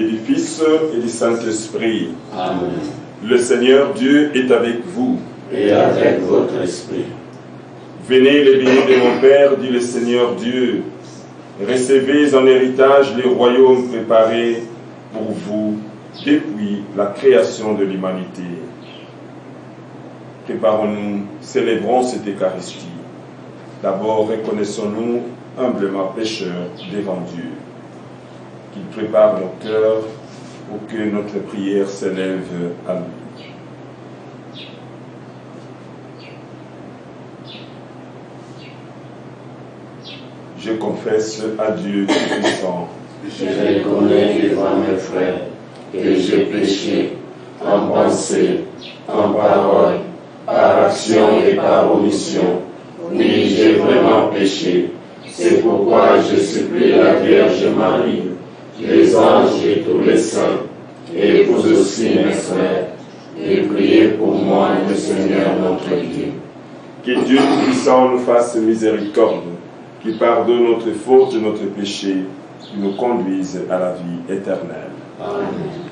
et du Fils et du Saint-Esprit. Amen. Le Seigneur Dieu est avec vous. Et avec votre esprit. Venez les bénis de mon Père, dit le Seigneur Dieu. Recevez en héritage les royaumes préparés pour vous depuis la création de l'humanité. Préparons-nous, célébrons cette Eucharistie. D'abord, reconnaissons-nous humblement pécheurs devant Dieu. Qu'il prépare nos cœurs pour que notre prière s'élève à lui. Je confesse à Dieu Tout-Puissant. Je reconnais devant mes frères que j'ai péché en pensée, en parole, par action et par omission. Oui, j'ai vraiment péché. C'est pourquoi je supplie la Vierge Marie, les anges et tous les saints, et vous aussi mes frères, et priez pour moi le Seigneur notre Dieu. Que Dieu Tout-Puissant nous fasse miséricorde, qu'il pardonne notre faute et notre péché, qui nous conduise à la vie éternelle. Amen.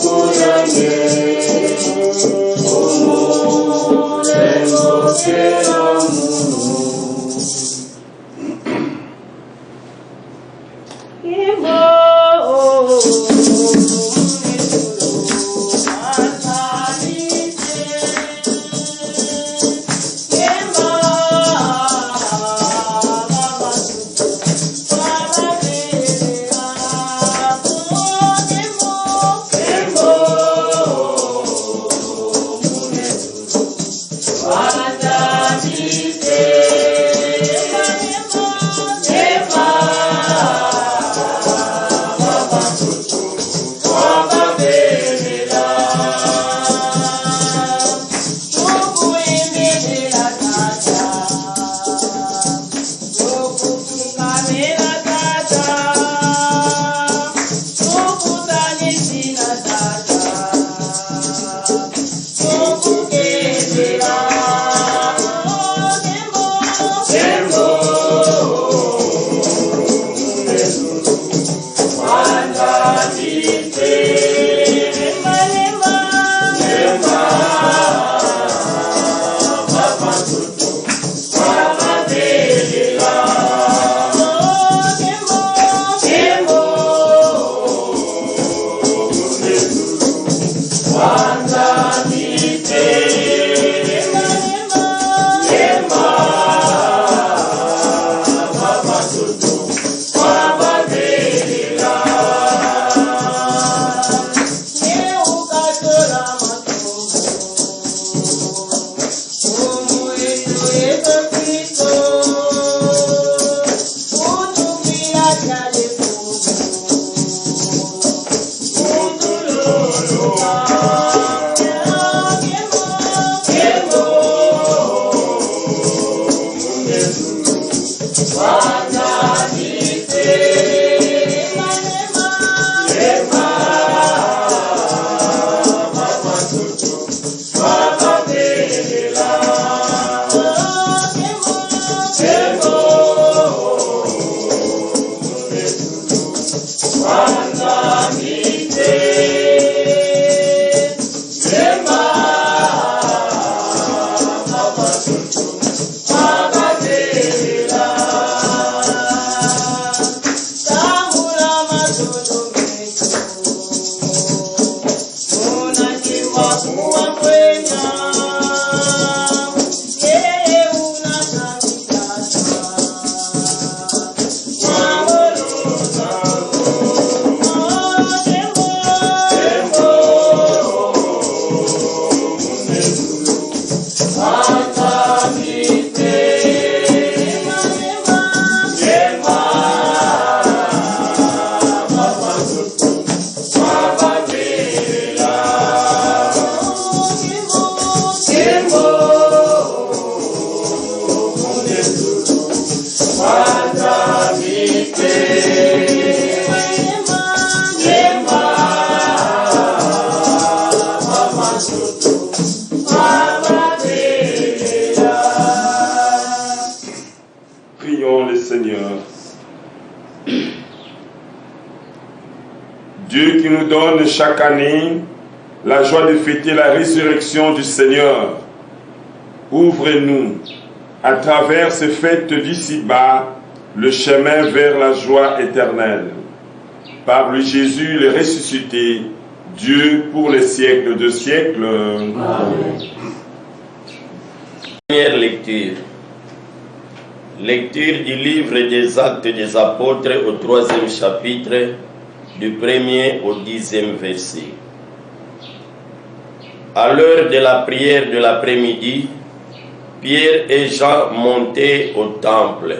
Oh Prions le Seigneur. Dieu qui nous donne chaque année la joie de fêter la résurrection du Seigneur, ouvre-nous, à travers ces fêtes d'ici-bas, le chemin vers la joie éternelle. Par lui Jésus, le ressuscité, Dieu pour les siècles de siècles. Amen. Première lecture. Lecture du livre des Actes des Apôtres au 3e chapitre, du 1er au 10e verset. À l'heure de la prière de l'après-midi, Pierre et Jean montaient au temple.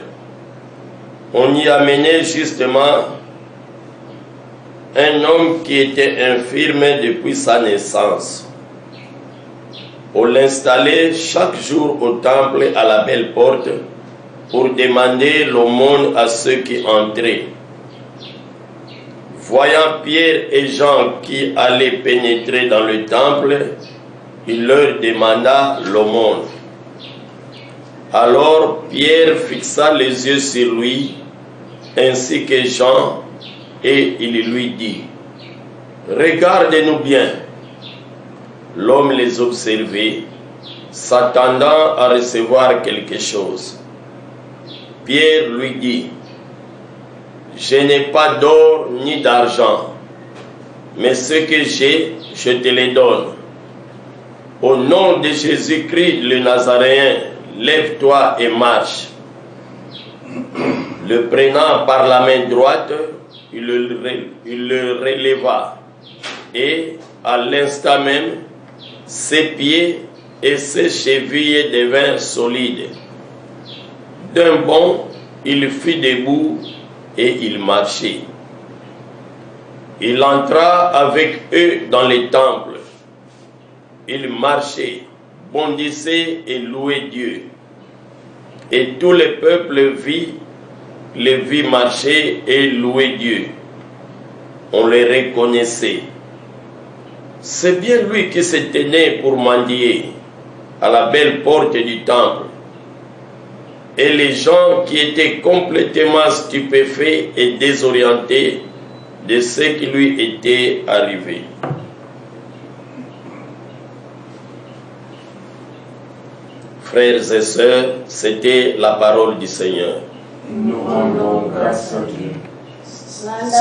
On y amenait justement un homme qui était infirme depuis sa naissance. On l'installait chaque jour au temple à la belle porte pour demander l'aumône à ceux qui entraient. Voyant Pierre et Jean qui allaient pénétrer dans le temple, il leur demanda l'aumône. Alors Pierre fixa les yeux sur lui, ainsi que Jean, et il lui dit, « Regarde-nous bien. » L'homme les observait, s'attendant à recevoir quelque chose. Pierre lui dit, « Je n'ai pas d'or ni d'argent, mais ce que j'ai, je te le donne. Au nom de Jésus-Christ le Nazaréen, lève-toi et marche. » Le prenant par la main droite, il le releva, et à l'instant même, ses pieds et ses chevilles devinrent solides. D'un bond, il fut debout et il marchait. Il entra avec eux dans les temples. Il marchait, bondissait et louait Dieu. Et tout le peuple le vit marcher et louer Dieu. On le reconnaissait. C'est bien lui qui se tenait pour mendier à la belle porte du temple. Et les gens qui étaient complètement stupéfaits et désorientés de ce qui lui était arrivé. Frères et sœurs, c'était la parole du Seigneur. Nous rendons grâce à Dieu. Thank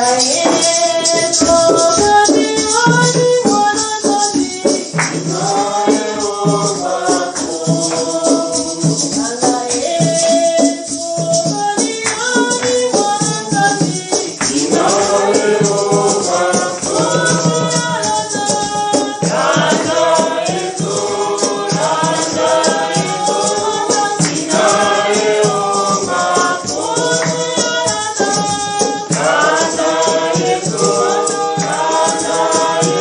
you.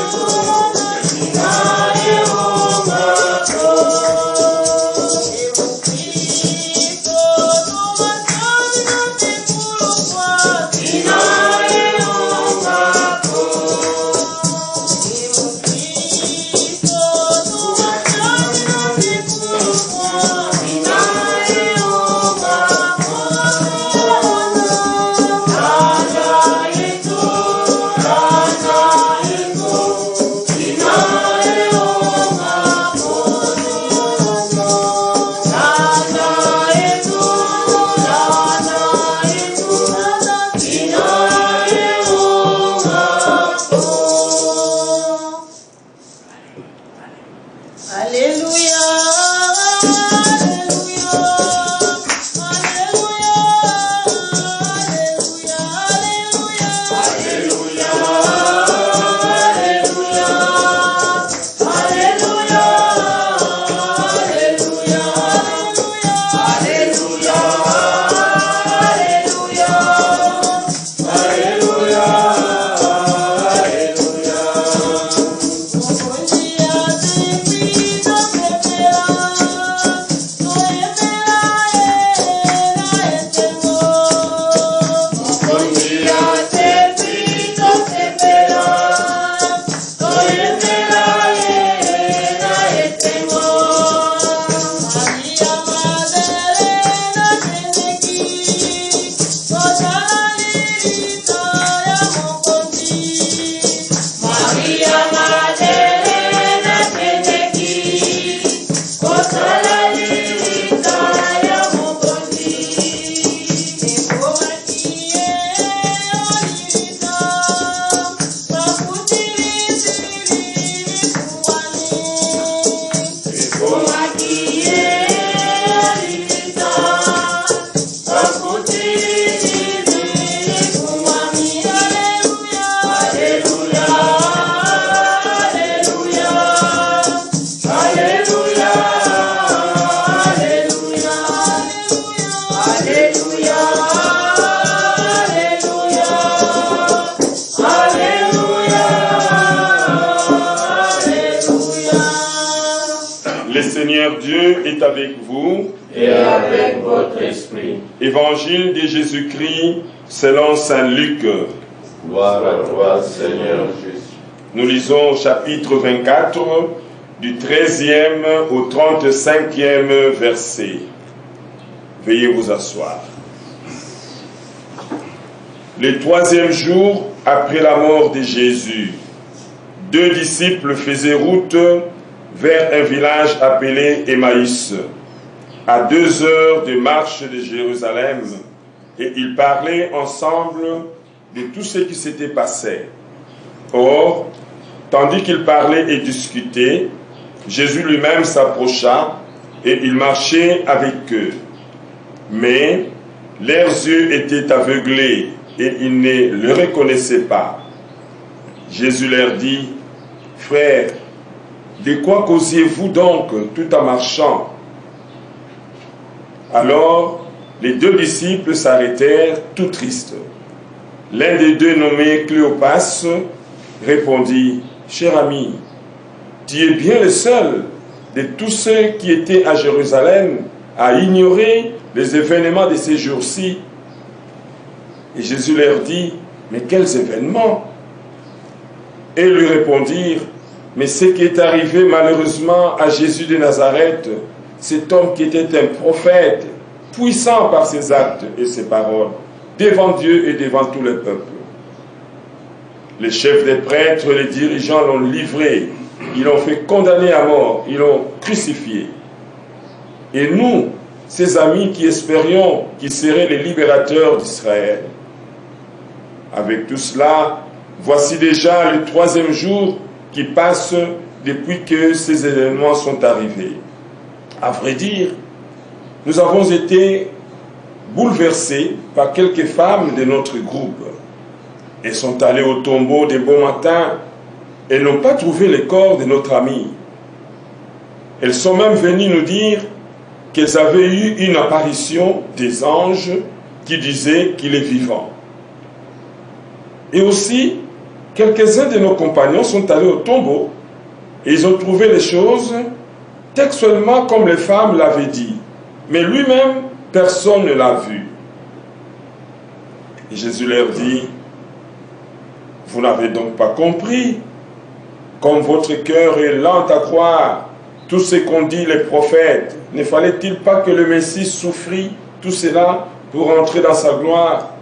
Seigneur Dieu est avec vous. Et avec votre esprit. Évangile de Jésus-Christ selon saint Luc. Gloire à toi, Seigneur Jésus. Nous lisons au chapitre 24, du 13e au 35e verset. Veuillez vous asseoir. Le 3e jour après la mort de Jésus, 2 disciples faisaient route vers un village appelé Emmaüs, à 2 heures de marche de Jérusalem, et ils parlaient ensemble de tout ce qui s'était passé. Or, tandis qu'ils parlaient et discutaient, Jésus lui-même s'approcha et il marchait avec eux. Mais leurs yeux étaient aveuglés et ils ne le reconnaissaient pas. Jésus leur dit, « Frères, de quoi causiez-vous donc tout en marchant ?» Alors, les 2 disciples s'arrêtèrent tout tristes. L'un des 2, nommé Cléopas, répondit, « Cher ami, tu es bien le seul de tous ceux qui étaient à Jérusalem à ignorer les événements de ces jours-ci. » Et Jésus leur dit, « Mais quels événements ?» Et ils lui répondirent, « Mais ce qui est arrivé malheureusement à Jésus de Nazareth, cet homme qui était un prophète, puissant par ses actes et ses paroles, devant Dieu et devant tout le peuple. Les chefs des prêtres et les dirigeants l'ont livré, ils l'ont fait condamner à mort, ils l'ont crucifié. Et nous, ses amis qui espérions qu'il serait le libérateur d'Israël. Avec tout cela, voici déjà le 3e jour qui passe depuis que ces événements sont arrivés. À vrai dire, nous avons été bouleversés par quelques femmes de notre groupe. Elles sont allées au tombeau de bon matin et n'ont pas trouvé le corps de notre ami. Elles sont même venues nous dire qu'elles avaient eu une apparition des anges qui disaient qu'il est vivant. Et aussi, quelques-uns de nos compagnons sont allés au tombeau et ils ont trouvé les choses textuellement comme les femmes l'avaient dit. Mais lui-même, personne ne l'a vu. Et Jésus leur dit, « Vous n'avez donc pas compris, comme votre cœur est lent à croire tout ce qu'ont dit les prophètes. Ne fallait-il pas que le Messie souffrit tout cela pour entrer dans sa gloire ?»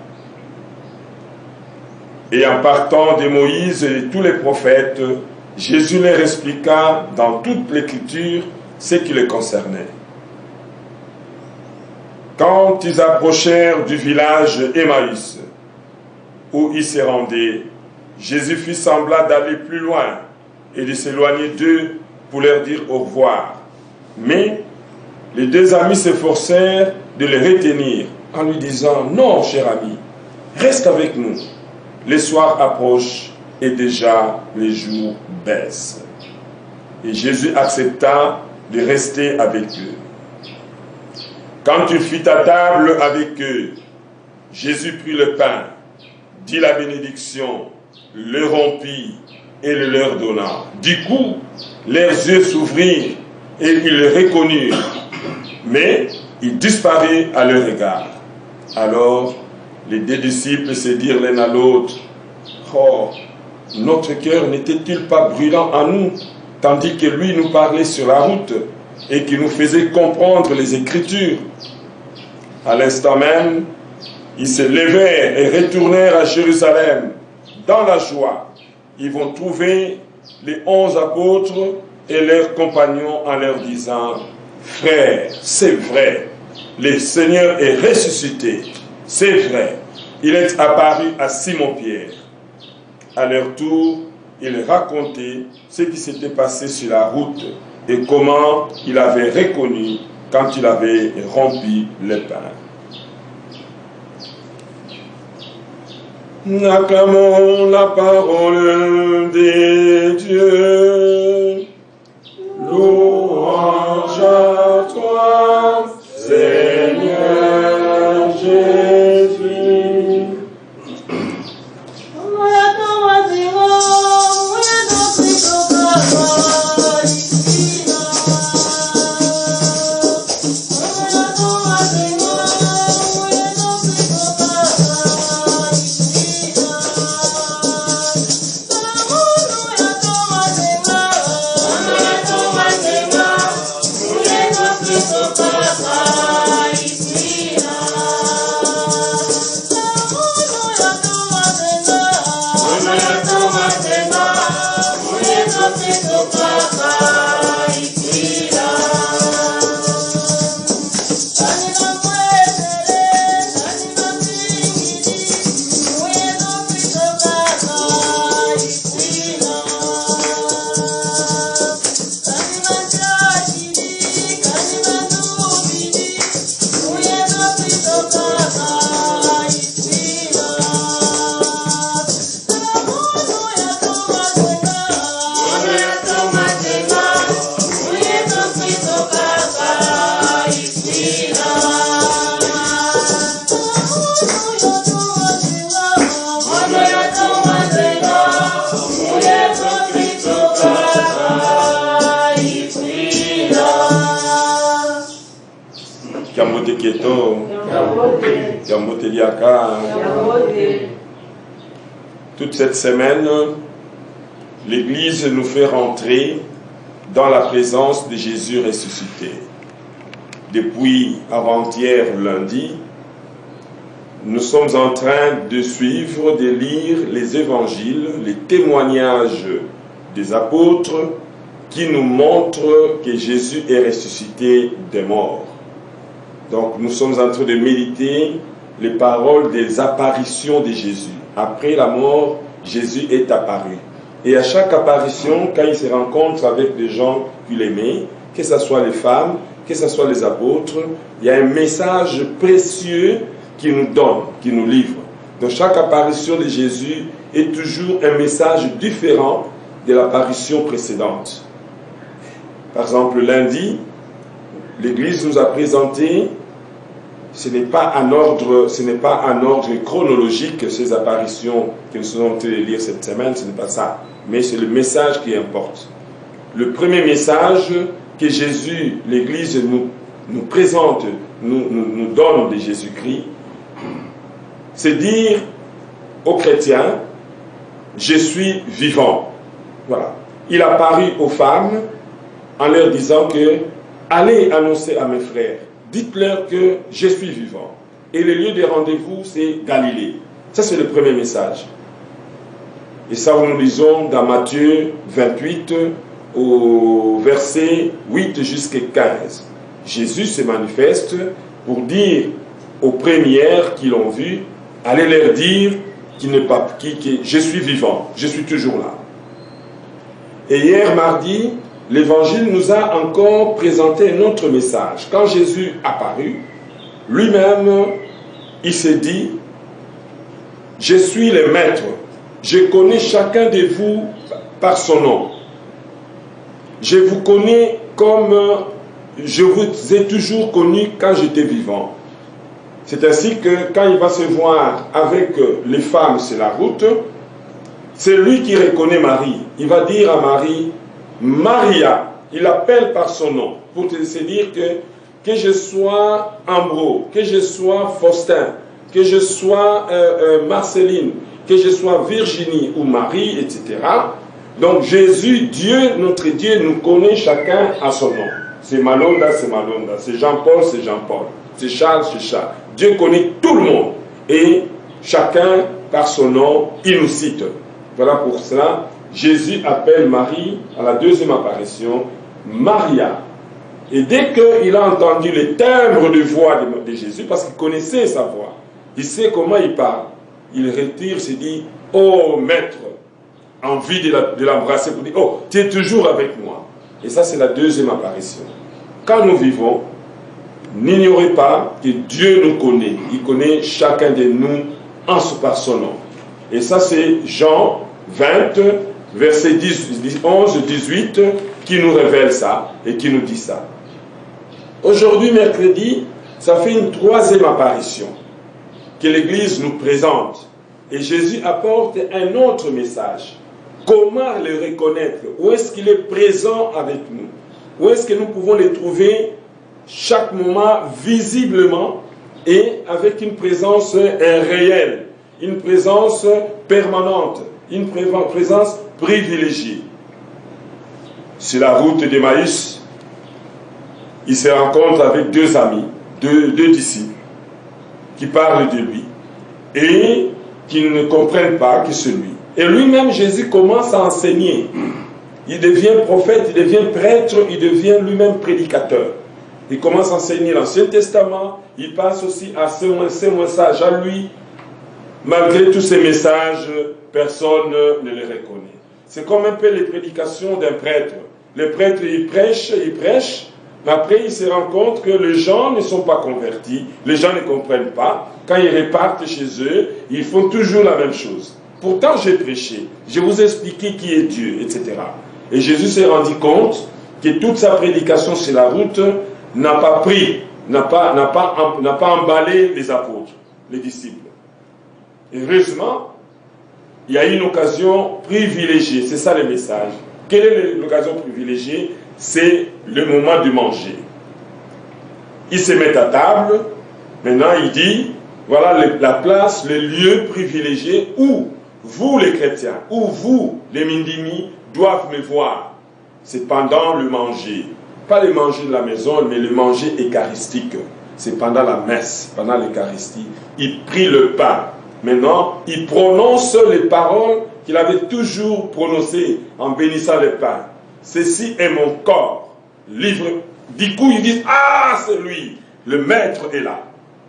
Et en partant de Moïse et de tous les prophètes, Jésus leur expliqua dans toute l'Écriture ce qui les concernait. Quand ils approchèrent du village Emmaüs, où ils se rendaient, Jésus fit semblant d'aller plus loin et de s'éloigner d'eux pour leur dire au revoir. Mais les 2 amis s'efforcèrent de le retenir en lui disant, « Non, cher ami, reste avec nous. Le soir approche et déjà les jours baissent. » Et Jésus accepta de rester avec eux. Quand il fut à table avec eux, Jésus prit le pain, dit la bénédiction, le rompit et le leur donna. Du coup, leurs yeux s'ouvrirent et ils le reconnurent, mais il disparut à leur égard. Alors, les 2 disciples se dirent l'un à l'autre, « Oh, notre cœur n'était-il pas brûlant en nous, tandis que lui nous parlait sur la route et qui nous faisait comprendre les Écritures ?» À l'instant même, ils se levèrent et retournèrent à Jérusalem dans la joie. Ils vont trouver les 11 apôtres et leurs compagnons en leur disant, « Frères, c'est vrai, le Seigneur est ressuscité, c'est vrai, il est apparu à Simon-Pierre. » À leur tour, ils racontaient ce qui s'était passé sur la route et comment il avait reconnu quand il avait rompu le pain. Acclamons la parole de Dieu. Louange à toi, Seigneur Jésus. Keto, Yamboteliaka. Toute cette semaine, l'Église nous fait rentrer dans la présence de Jésus ressuscité. Depuis avant-hier lundi, nous sommes en train de suivre, de lire les évangiles, les témoignages des apôtres qui nous montrent que Jésus est ressuscité des morts. Donc nous sommes en train de méditer les paroles des apparitions de Jésus. Après la mort, Jésus est apparu. Et à chaque apparition, quand il se rencontre avec des gens qu'il aimait, que ce soit les femmes, que ce soit les apôtres, il y a un message précieux qu'il nous donne, qu'il nous livre. Donc chaque apparition de Jésus est toujours un message différent de l'apparition précédente. Par exemple, lundi, l'Église nous a présenté, ce n'est pas un ordre chronologique, ces apparitions que nous sommes en train de lire cette semaine, ce n'est pas ça. Mais c'est le message qui importe. Le premier message que Jésus, l'Église nous présente, nous donne de Jésus-Christ, c'est dire aux chrétiens, je suis vivant. Voilà. Il a paru aux femmes en leur disant que, allez annoncer à mes frères, dites-leur que je suis vivant. Et le lieu de rendez-vous, c'est Galilée. Ça, c'est le premier message. Et ça, nous lisons dans Matthieu 28, au verset 8 jusqu'à 15. Jésus se manifeste pour dire aux premières qui l'ont vu, allez leur dire que je suis vivant, je suis toujours là. Et hier, mardi, l'Évangile nous a encore présenté un autre message. Quand Jésus apparut, lui-même, il s'est dit, je suis le Maître, je connais chacun de vous par son nom. Je vous connais comme je vous ai toujours connu quand j'étais vivant. C'est ainsi que quand il va se voir avec les femmes sur la route, c'est lui qui reconnaît Marie. Il va dire à Marie, Maria, il l'appelle par son nom, pour se dire que je sois Ambro, que je sois Faustin, que je sois Marceline, que je sois Virginie ou Marie, etc. Donc Jésus, Dieu, notre Dieu, nous connaît chacun à son nom. C'est Malonda, c'est Jean-Paul, c'est Jean-Paul, c'est Charles, c'est Charles. Dieu connaît tout le monde et chacun par son nom, il nous cite. Voilà pour cela, Jésus appelle Marie à la deuxième apparition, Maria. Et dès qu'il a entendu le timbre de voix de Jésus, parce qu'il connaissait sa voix, il sait comment il parle, il retire, se dit, oh Maître, envie de l'embrasser pour dire, oh, tu es toujours avec moi. Et ça, c'est la deuxième apparition. Quand nous vivons, n'ignorez pas que Dieu nous connaît. Il connaît chacun de nous par son nom. Et ça, c'est Jean 20, verset 11-18, qui nous révèle ça et qui nous dit ça. Aujourd'hui, mercredi, ça fait une troisième apparition que l'Église nous présente. Et Jésus apporte un autre message. Comment le reconnaître? Où est-ce qu'il est présent avec nous? Où est-ce que nous pouvons le trouver chaque moment visiblement et avec une présence réelle, une présence permanente, une présence privilégiée? Sur la route d'Emmaüs, il se rencontre avec deux amis, deux disciples, qui parlent de lui et qui ne comprennent pas que c'est lui. Et lui-même, Jésus commence à enseigner. Il devient prophète, il devient prêtre, il devient lui-même prédicateur. Il commence à enseigner l'Ancien Testament, il passe aussi à ses messages à lui. Malgré tous ces messages, personne ne les reconnaît. C'est comme un peu les prédications d'un prêtre. Le prêtre, il prêche, mais après il se rend compte que les gens ne sont pas convertis, les gens ne comprennent pas. Quand ils repartent chez eux, ils font toujours la même chose. Pourtant, j'ai prêché, je vous ai expliqué qui est Dieu, etc. Et Jésus s'est rendu compte que toute sa prédication sur la route n'a pas emballé les apôtres, les disciples. Heureusement, il y a une occasion privilégiée, c'est ça le message. Quelle est l'occasion privilégiée? C'est le moment de manger. Ils se mettent à table. Maintenant, il dit, voilà la place, le lieu privilégié où vous, les chrétiens, où vous, les Mindini, doivent me voir. C'est pendant le manger. Pas le manger de la maison, mais le manger eucharistique. C'est pendant la messe, pendant l'Eucharistie. Il prit le pain. Maintenant, il prononce les paroles qu'il avait toujours prononcées en bénissant le pain. Ceci est mon corps. Livre. Du coup, ils disent, ah, c'est lui. Le maître est là.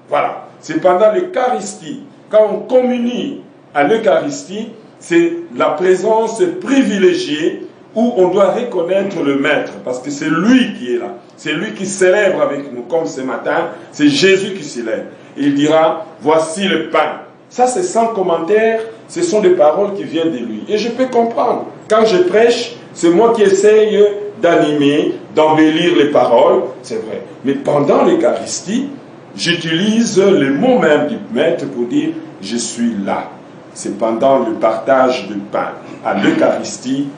Voilà. C'est pendant l'Eucharistie. Quand on communie à l'Eucharistie, c'est la présence privilégiée où on doit reconnaître le maître, parce que c'est lui qui est là. C'est lui qui célèbre avec nous, comme ce matin, c'est Jésus qui célèbre. Et il dira, voici le pain. Ça, c'est sans commentaire, ce sont des paroles qui viennent de lui. Et je peux comprendre. Quand je prêche, c'est moi qui essaye d'animer, d'embellir les paroles, c'est vrai. Mais pendant l'Eucharistie, j'utilise le mot même du maître pour dire, je suis là. C'est pendant le partage du pain. À l'Eucharistie,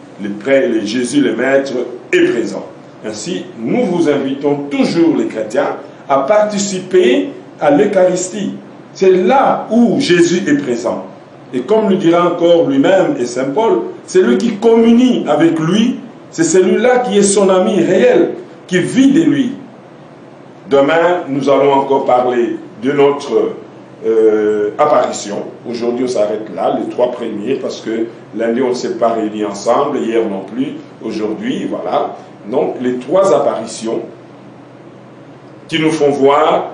Jésus le Maître est présent. Ainsi, nous vous invitons toujours les chrétiens à participer à l'Eucharistie. C'est là où Jésus est présent. Et comme le dira encore lui-même et Saint Paul, c'est lui qui communie avec lui, c'est celui-là qui est son ami réel, qui vit de lui. Demain, nous allons encore parler de notre apparition. Aujourd'hui, on s'arrête là, les 3 premiers, parce que lundi, on ne s'est pas réunis ensemble, hier non plus, aujourd'hui, voilà. Donc, les 3 apparitions qui nous font voir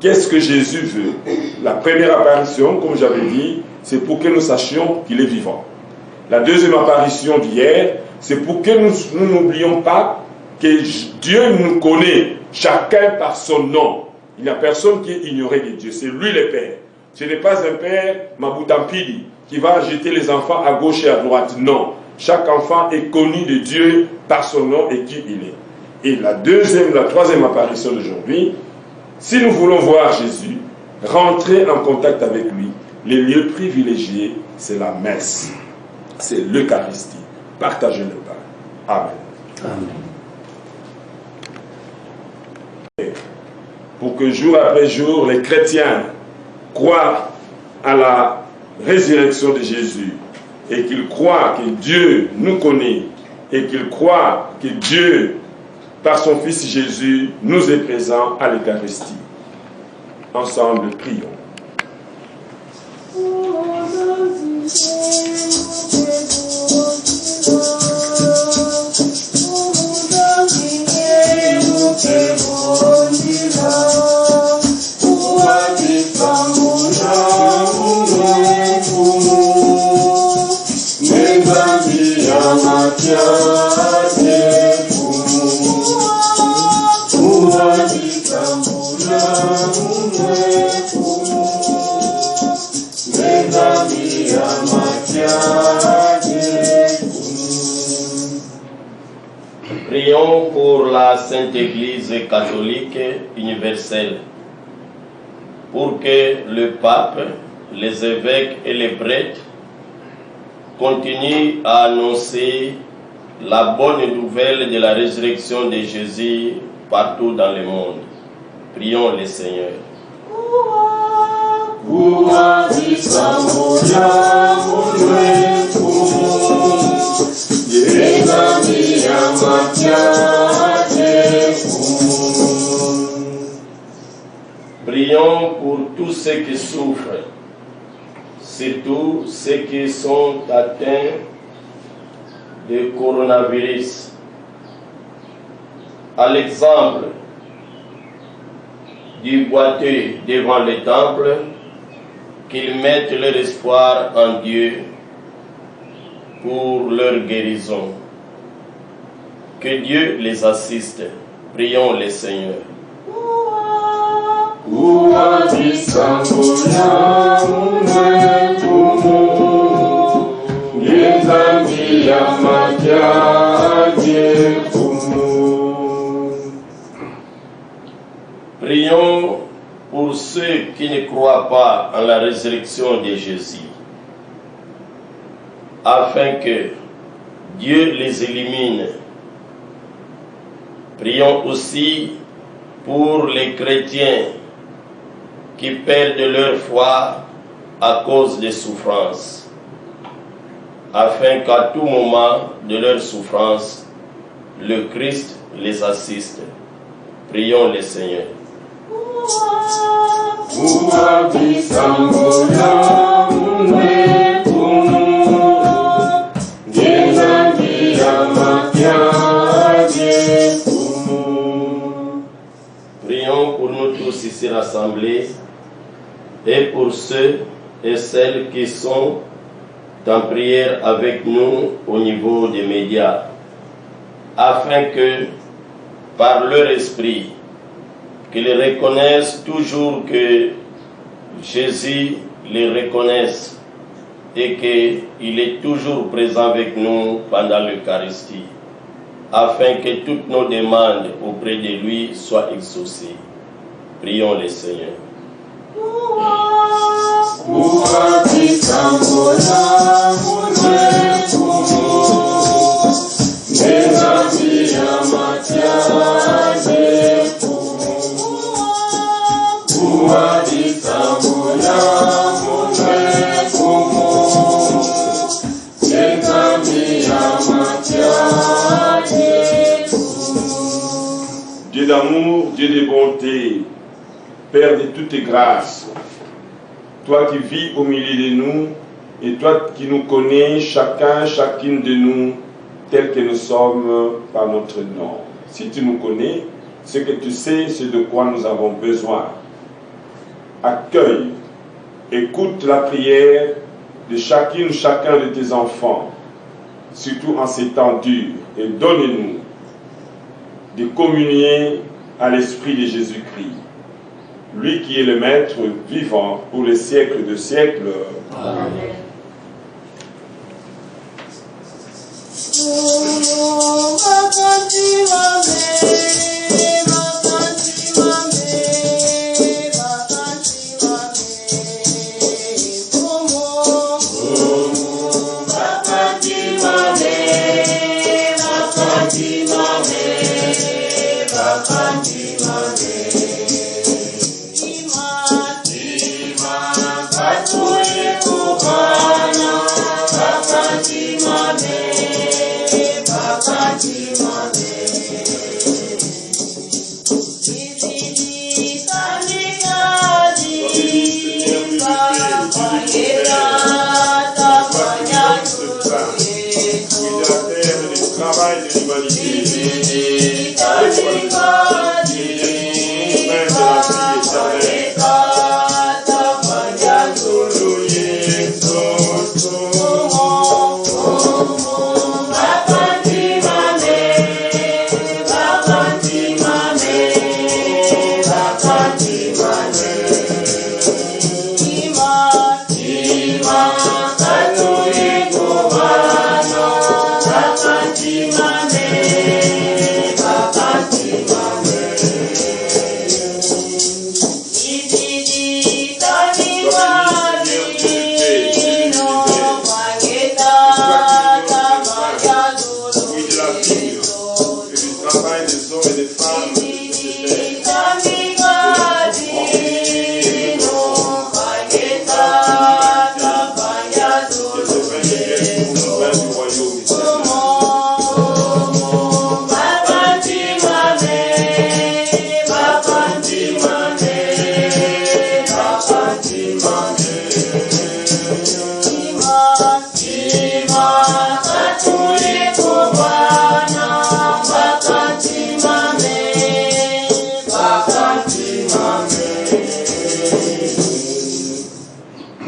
qu'est-ce que Jésus veut. La première apparition, comme j'avais dit, c'est pour que nous sachions qu'il est vivant. La deuxième apparition d'hier, c'est pour que nous n'oublions pas que Dieu nous connaît, chacun par son nom. Il n'y a personne qui est ignoré de Dieu. C'est lui le Père. Ce n'est pas un Père Mabutampidi qui va jeter les enfants à gauche et à droite. Non. Chaque enfant est connu de Dieu par son nom et qui il est. Et la 3e apparition d'aujourd'hui, si nous voulons voir Jésus, rentrer en contact avec lui, les lieux privilégiés, c'est la messe. C'est l'Eucharistie. Partagez le pain. Amen. Amen. Pour que jour après jour, les chrétiens croient à la résurrection de Jésus et qu'ils croient que Dieu nous connaît et qu'ils croient que Dieu, par son Fils Jésus, nous est présent à l'Eucharistie. Ensemble, prions. Prions pour la Sainte Église catholique universelle, pour que le pape, les évêques et les prêtres continuent à annoncer la bonne nouvelle de la résurrection de Jésus partout dans le monde. Prions le Seigneur. Prions pour tous ceux qui souffrent, surtout ceux qui sont atteints de coronavirus. À l'exemple du boiteux devant le temple, qu'ils mettent leur espoir en Dieu pour leur guérison. Que Dieu les assiste. Prions le Seigneur. Prions pour ceux qui ne croient pas en la résurrection de Jésus, afin que Dieu les élimine. Prions aussi pour les chrétiens qui perdent leur foi à cause des souffrances, afin qu'à tout moment de leur souffrance, le Christ les assiste. Prions le Seigneur. Prions pour nous tous ici rassemblés et pour ceux et celles qui sont en prière avec nous au niveau des médias, afin que, par leur esprit, qu'ils reconnaissent toujours que Jésus les reconnaisse et qu'il est toujours présent avec nous pendant l'Eucharistie, afin que toutes nos demandes auprès de lui soient exaucées. Prions le Seigneur. Dieu d'amour, Dieu de bonté, Père de toutes grâces, toi qui vis au milieu de nous et toi qui nous connais, chacune de nous, tel que nous sommes par notre nom. Si tu nous connais, ce que tu sais, c'est de quoi nous avons besoin. Accueille, écoute la prière de chacun de tes enfants, surtout en ces temps durs, et donne-nous de communier à l'Esprit de Jésus-Christ, lui qui est le Maître vivant pour les siècles de siècles. Amen.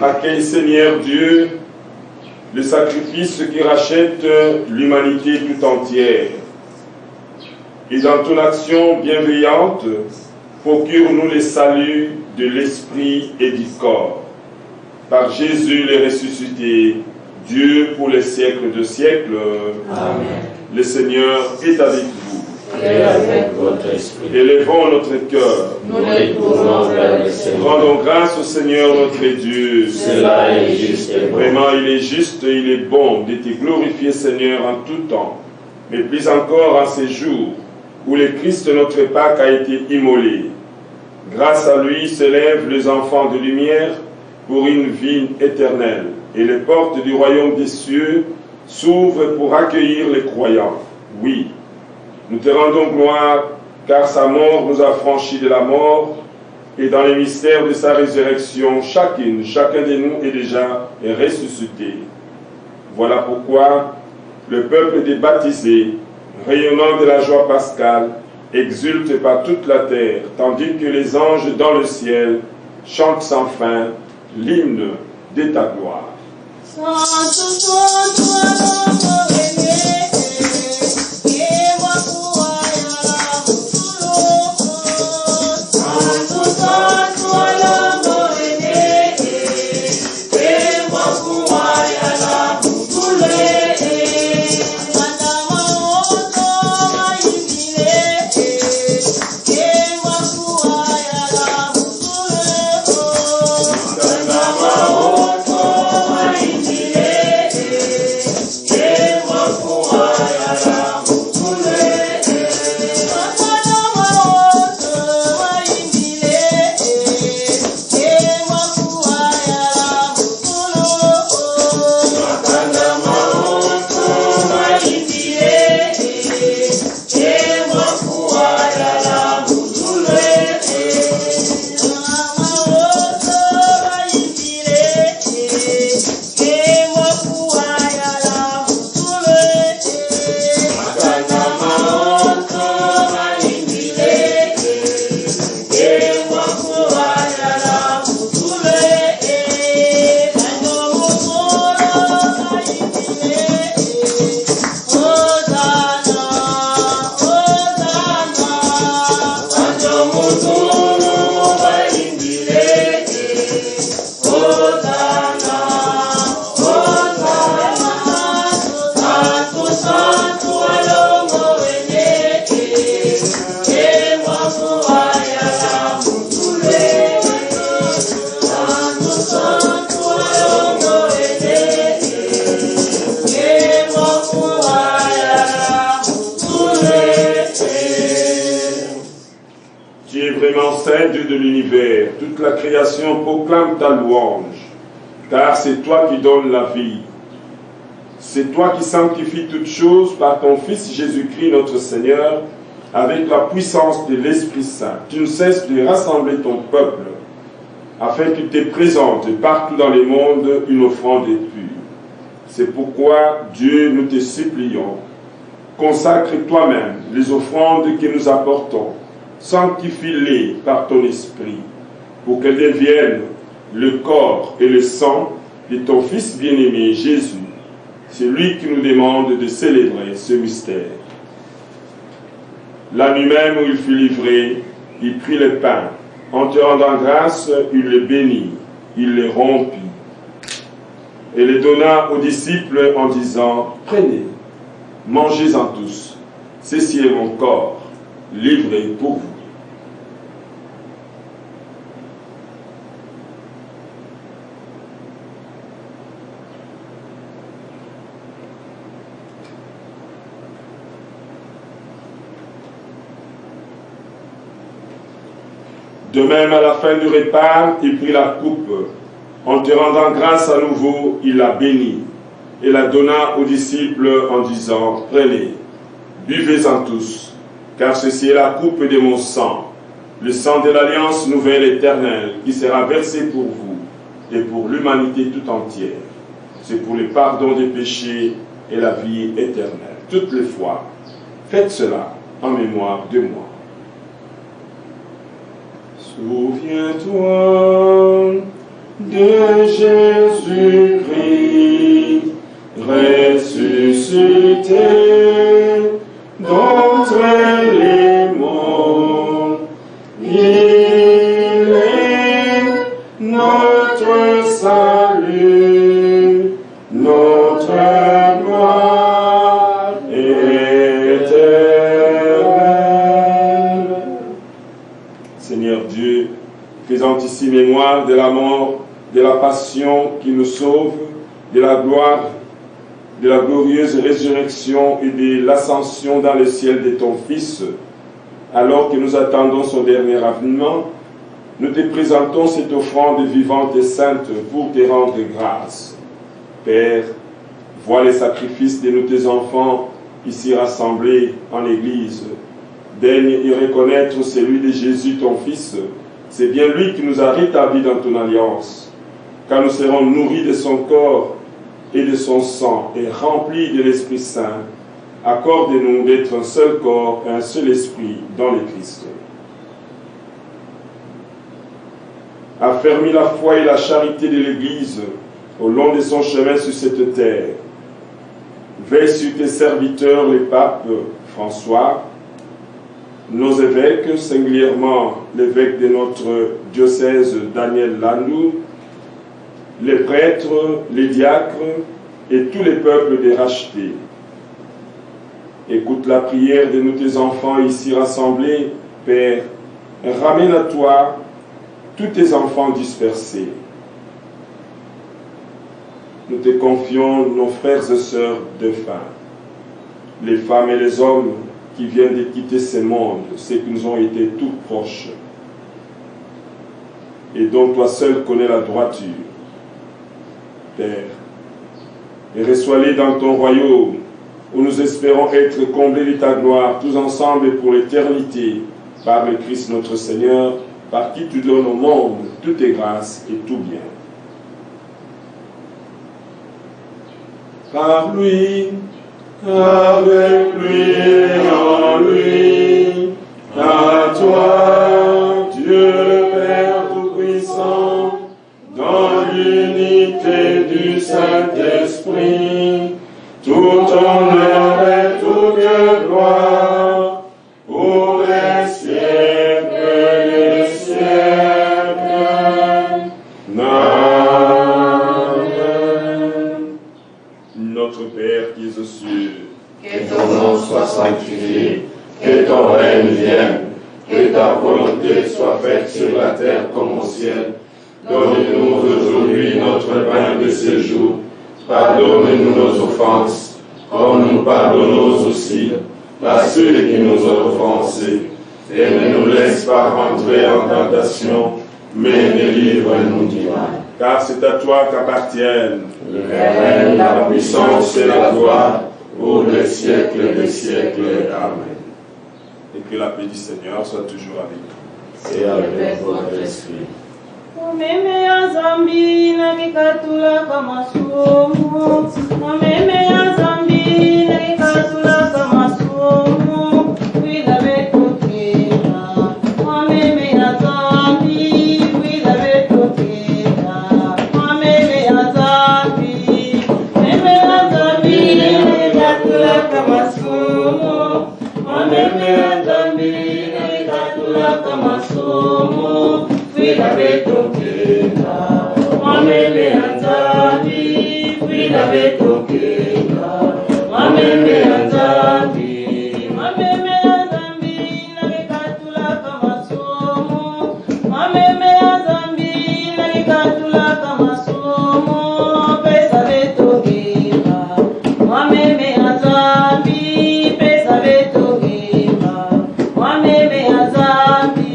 Accueille, Seigneur Dieu, le sacrifice qui rachète l'humanité tout entière. Et dans ton action bienveillante, procure-nous le salut de l'esprit et du corps. Par Jésus le ressuscité, Dieu pour les siècles de siècles. Amen. Le Seigneur est avec vous. Et avec votre esprit. Élevons notre cœur. Nous les tournons vers le Seigneur. Rendons grâce au Seigneur notre Dieu. Cela est juste et bon. Vraiment, il est juste et il est bon de te glorifier, Seigneur, en tout temps, mais plus encore en ces jours, où le Christ notre Pâque a été immolé. Grâce à lui s'élèvent les enfants de lumière pour une vie éternelle, et les portes du royaume des cieux s'ouvrent pour accueillir les croyants. Oui, nous te rendons gloire, car sa mort nous a franchis de la mort, et dans les mystères de sa résurrection, chacun de nous est déjà ressuscité. Voilà pourquoi le peuple des baptisés, rayonnant de la joie pascale, exulte par toute la terre, tandis que les anges dans le ciel chantent sans fin l'hymne de ta gloire. Dieu de l'univers, toute la création proclame ta louange, car c'est toi qui donnes la vie. C'est toi qui sanctifies toutes choses par ton Fils Jésus-Christ notre Seigneur, avec la puissance de l'Esprit Saint. Tu ne cesses de rassembler ton peuple, afin qu'il te présente partout dans le monde une offrande pure. C'est pourquoi, Dieu, nous te supplions, consacre toi-même les offrandes que nous apportons, sanctifie-les par ton esprit, pour qu'elles deviennent le corps et le sang de ton Fils bien-aimé Jésus. C'est lui qui nous demande de célébrer ce mystère. La nuit même où il fut livré, il prit le pain. En te rendant grâce, il le bénit, il le rompit et le donna aux disciples en disant: prenez, mangez-en tous, ceci est mon corps, livré pour vous. De même, à la fin du repas, il prit la coupe. En te rendant grâce à nouveau, il la bénit et la donna aux disciples en disant: prenez, buvez-en tous, car ceci est la coupe de mon sang, le sang de l'alliance nouvelle éternelle, qui sera versé pour vous et pour l'humanité tout entière. C'est pour le pardon des péchés et la vie éternelle. Toutes les fois, faites cela en mémoire de moi. Souviens-toi de Jésus-Christ, ressuscité d'entre les morts. Il est notre salut, notre gloire éternelle. Seigneur Dieu, faisant ici mémoire de la mort, de la passion qui nous sauve, de la gloire, de la glorieuse résurrection et de l'ascension dans le ciel de ton Fils, alors que nous attendons son dernier avènement, nous te présentons cette offrande vivante et sainte pour te rendre grâce. Père, vois les sacrifices de nous tes enfants ici rassemblés en Église. Daigne y reconnaître celui de Jésus, ton Fils. C'est bien lui qui nous a rétablis dans ton alliance. Car nous serons nourris de son corps et de son sang et remplis de l'Esprit Saint. Accorde-nous d'être un seul corps et un seul esprit dans le Christ. Affermis la foi et la charité de l'Église au long de son chemin sur cette terre. Veille sur tes serviteurs, les papes François, nos évêques, singulièrement l'évêque de notre diocèse Daniel Landou, les prêtres, les diacres et tous les peuples des rachetés. Écoute la prière de nous tes enfants ici rassemblés, Père, et ramène à toi tous tes enfants dispersés. Nous te confions nos frères et sœurs défunts, les femmes et les hommes qui viennent de quitter ce monde, ceux qui nous ont été tout proches, et dont toi seul connais la droiture. Père, et reçois-les dans ton royaume, où nous espérons être comblés de ta gloire, tous ensemble pour l'éternité, par le Christ notre Seigneur, par qui tu donnes au monde toutes tes grâces et tout bien. Par lui, avec lui et en lui, à toi, Dieu le Père Tout-Puissant, dans l'unité du Saint-Esprit, tout honneur et toute gloire, pour les siècles des siècles. Amen. Notre Père qui es aux cieux, que ton nom soit sanctifié, que ton règne vienne, que ta volonté soit faite sur la terre comme au ciel. Donne-nous aujourd'hui notre pain de ce jour. Pardonne-nous nos offenses, comme nous pardonnons aussi à ceux qui nous ont offensés. Et ne nous laisse pas rentrer en tentation, mais délivre-nous du mal. Car c'est à toi qu'appartiennent le règne, la puissance et la gloire, pour les siècles des siècles. Amen. Et que la paix du Seigneur soit toujours avec nous. Et avec votre esprit. Meme ya zambi na kikatula kama sumu. Meme ya zambi na kikatula kama sumu. Wila betokera. Meme ya zambi wila betokera. Meme ya zambi. Meme ya zambi na kikatula kama sumu. Meme ya zambi na kikatula kama sumu. Wila betokera, mameme anzambi. Wila betokera, mameme anzambi. Mameme anzambi na kikatula kama sumu. Mameme anzambi na kikatula kama sumu. Pesa betokera, mameme anzambi. Pesa betokera, mameme anzambi.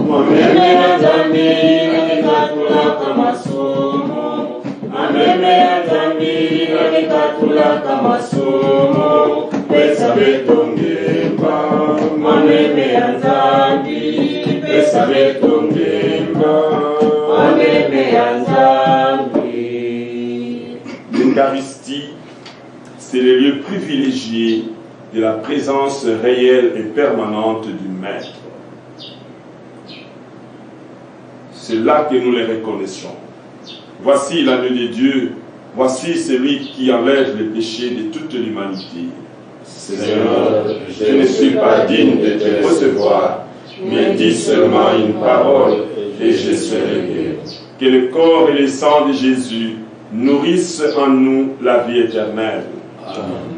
Mameme anzambi na kikatula kama sumu. Mameme anzambi na kikatula kama sumu. Pesa betongemba. Mameme anzambi. Pesa betongemba. Mameme anzambi. L'Eucharistie, c'est le lieu privilégié de la présence réelle et permanente du Maître. C'est là que nous les reconnaissons. Voici l'agneau de Dieu, voici celui qui enlève les péchés de toute l'humanité. Seigneur, je ne suis pas digne de te recevoir, mais dis seulement une parole et je serai guéri. Que le corps et le sang de Jésus nourrissent en nous la vie éternelle. Amen.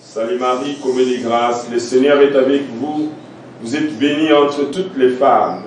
Salut Marie, comblée de grâce, le Seigneur est avec vous. Vous êtes bénie entre toutes les femmes.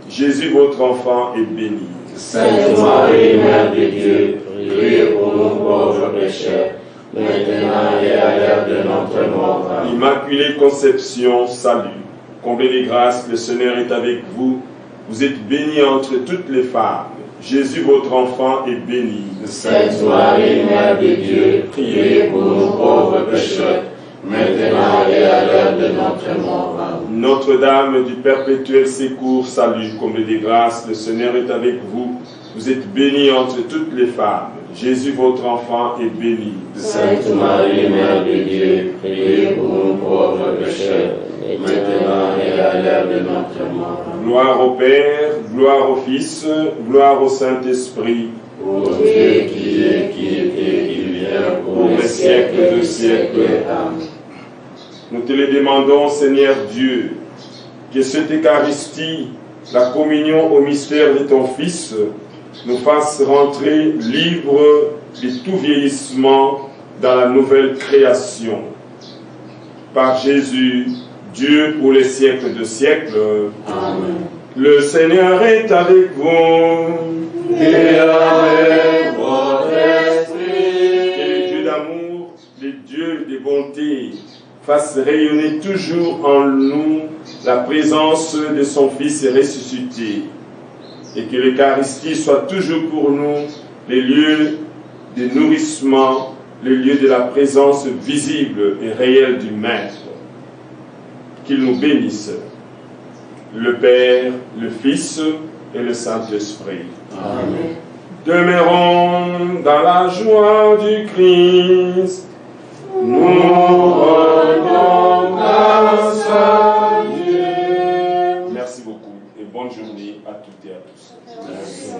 Jésus, votre enfant, est béni. Sainte Marie, Mère de Dieu, priez pour nous pauvres pécheurs, maintenant et à l'heure de notre mort. Amen. Immaculée Conception, salut. Comblée de grâce, le Seigneur est avec vous. Vous êtes bénie entre toutes les femmes. Jésus, votre enfant, est béni. Sainte Marie, Mère de Dieu, priez pour nous pauvres pécheurs, maintenant et à l'heure de notre mort. Amen. Notre-Dame du perpétuel secours, salut. Comblée de grâce, le Seigneur est avec vous. Vous êtes bénie entre toutes les femmes. Jésus, votre enfant, est béni. Sainte Marie, Mère de Dieu, priez pour nous pauvres pécheurs, maintenant et à l'heure de notre mort. Gloire au Père, gloire au Fils, gloire au Saint-Esprit. Ô Dieu qui est, qui était, qui vient, pour les siècles de siècles. Amen. Nous te le demandons, Seigneur Dieu, que cette Eucharistie, la communion au mystère de ton Fils, nous fasse rentrer libres de tout vieillissement dans la nouvelle création. Par Jésus, Dieu pour les siècles de siècles. Amen. Le Seigneur est avec vous. Et avec votre esprit. Que le Dieu d'amour, le Dieu de bonté, fasse rayonner toujours en nous la présence de son Fils ressuscité. Et que l'Eucharistie soit toujours pour nous les lieux de nourrissement, les lieux de la présence visible et réelle du Maître. Qu'il nous bénisse, le Père, le Fils et le Saint-Esprit. Amen. Demeurons dans la joie du Christ. Nous rendons grâce à Dieu. Merci beaucoup et bonne journée à toutes et à tous. Merci.